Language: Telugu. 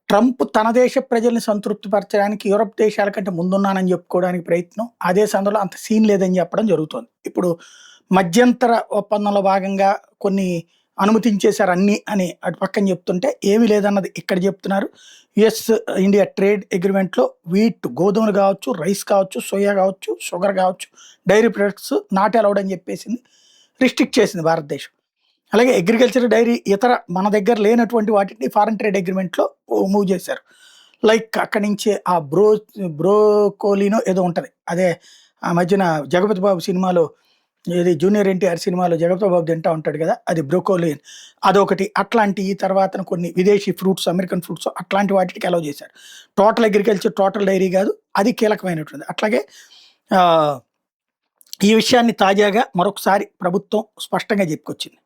ట్రంప్ తన దేశ ప్రజల్ని సంతృప్తిపరచడానికి యూరప్ దేశాల కంటే ముందున్నానని చెప్పుకోవడానికి ప్రయత్నం. అదే సందర్భంలో అంత సీన్ లేదని చెప్పడం జరుగుతోంది. ఇప్పుడు మధ్యంతర ఒప్పందంలో భాగంగా కొన్ని అనుమతించేశారు అన్నీ అని అటు పక్కన చెప్తుంటే, ఏమీ లేదన్నది ఇక్కడ చెప్తున్నారు. యుఎస్ ఇండియా ట్రేడ్ అగ్రీమెంట్‌లో వీట్ గోధుమలు కావచ్చు, రైస్ కావచ్చు, సోయా కావచ్చు, షుగర్ కావచ్చు, డైరీ ప్రొడక్ట్స్ నాట్ అలౌడ్ అని చెప్పేసింది. రిస్ట్రిక్ట్ చేసింది భారతదేశం. అలాగే అగ్రికల్చర్, డైరీ ఇతర మన దగ్గర లేనటువంటి వాటిని ఫారెన్ ట్రేడ్ అగ్రీమెంట్‌లో మూవ్ చేశారు. లైక్ అక్కడి నుంచి ఆ బ్రోకోలినో ఏదో ఉంటది. అదే ఆ మధ్యన 'జగపతి బాబు' సినిమాలో ఏది 'జూనియర్ ఎన్టీఆర్' సినిమాలో 'జగపతి బాబు' తింటా ఉంటాడు కదా! అది బ్రోకోలి అదొకటి. అట్లాంటి తర్వాతన కొన్ని విదేశీ ఫ్రూట్స్, అమెరికన్ ఫ్రూట్స్ అట్లాంటి వాటికి అలౌ చేశారు. టోటల్ అగ్రికల్చర్, టోటల్ డైరీ కాదు. అది కీలకమైనటువంటిది. అట్లాగే ఆహ్, ఈ విషయాన్ని తాజాగా మరొకసారి ప్రభుత్వం స్పష్టంగా చెప్పుకొచ్చింది.